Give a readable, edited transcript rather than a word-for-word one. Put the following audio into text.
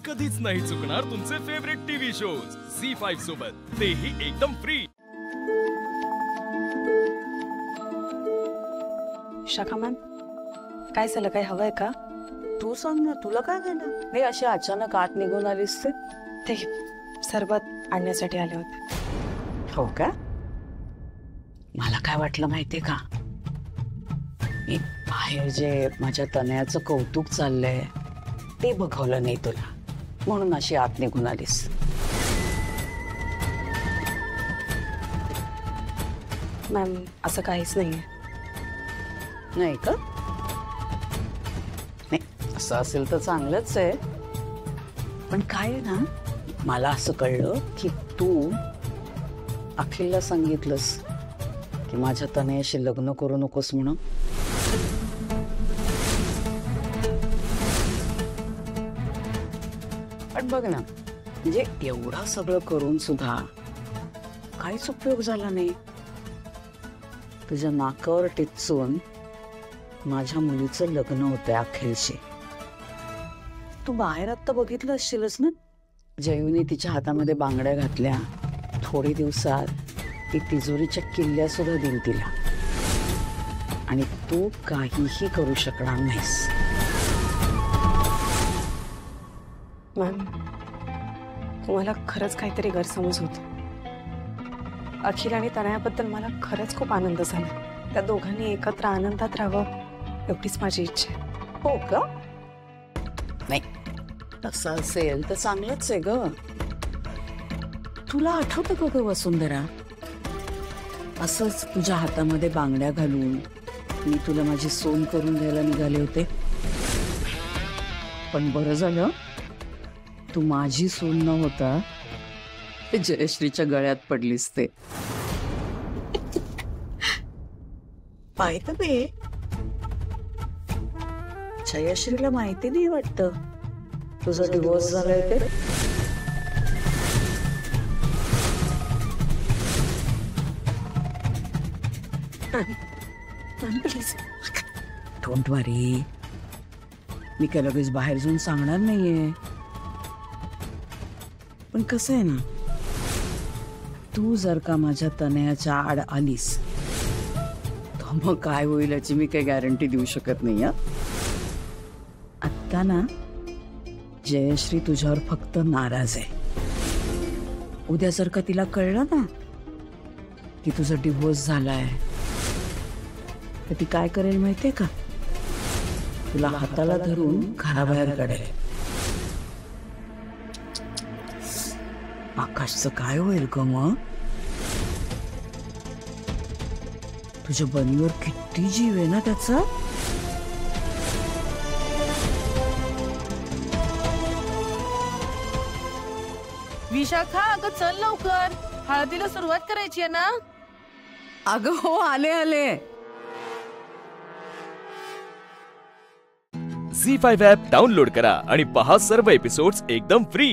कधीच नाही चुकणार तुमचे फेवरेट टीव्ही शोज झी5 सोबत, तेही एकदम फ्री। शाखा मॅम, काय झालं? काय हवंय का? तू सांग ना, तुला काय झालं? हे अशी अचानक आत निघून आलीस ते सरबत आणण्यासाठी आले होते। हो का? मला काय वाटलं माहितीये का, मी बाहेर जे माझ्या तनयाचं कौतुक चाललंय ते बघवलं नाही तुला, म्हणून अशी आत निघून आलीस। मॅम, असं काहीच नाहीये। नाही का? नाही, असं असेल तर चांगलंच आहे, पण काय आहे ना, मला असं कळलं की तू अखिलला सांगितलंस की माझ्या तनयाशी लग्न करू नकोस म्हणून। पण बघ ना, म्हणजे एवढं सगळं करून सुद्धा काहीच उपयोग झाला नाही। तुझ्या नाकावर टिचून माझ्या मुलीचं लग्न होतंय अखिलशी। तू बाहेर आत्ता बघितलं असशीलच ना, जयूने तिच्या हातामध्ये बांगड्या घातल्या, थोडे दिवसात ती तिजोरीच्या किल्ल्या सुद्धा दिल तिला, आणि तू काहीही करू शकणार नाहीस। मॅम, तुम्हाला खरंच काहीतरी गैरसमज होतो। अखिल आणि तनयाबद्दल मला खरंच खूप आनंद झाला। त्या दोघांनी एकत्र आनंदात राहावं एवढीच माझी इच्छा आहे। हो का? नाही, तसं असेल तर चांगलंच आहे ग। तुला आठवतं का ग वसुंधरा, असंच तुझ्या हातामध्ये बांगड्या घालून मी तुला माझी सोन करून द्यायला निघाले होते, पण बरं झालं तू माझी सोन न होता जयश्रीच्या गळ्यात पडलीस। ते पाहिलं बे, जयश्रीला माहिती नाही वाटतं तुझा डिवोर्स झालाय ते। डोंट वरी, मी काय लगेच बाहेर जाऊन सांगणार नाहीये, पण कसं आहे ना, तू जर का माझ्या तनयाच्या आड आलीस तर मग काय होईल याची मी काही गॅरंटी देऊ शकत नाही। आत्ता ना जयश्री तुझ्यावर फक्त नाराज आहे। उद्या जर का तिला कळलं ना की तुझा डिवोर्स झालाय तर ती काय करेल माहितीये का, तुला हाताला धरून घराबाहेर काढेल। आकाशचं काय होईल ग मग? तुझ्या बनीवर किती जीव आहे ना त्याचा। विशाखा, अगं चल लवकर, हळदीला सुरुवात करायची आहे ना। अगं हो, आले आले। झी5 ॲप डाउनलोड करा आणि पहा सर्व एपिसोड्स एकदम फ्री।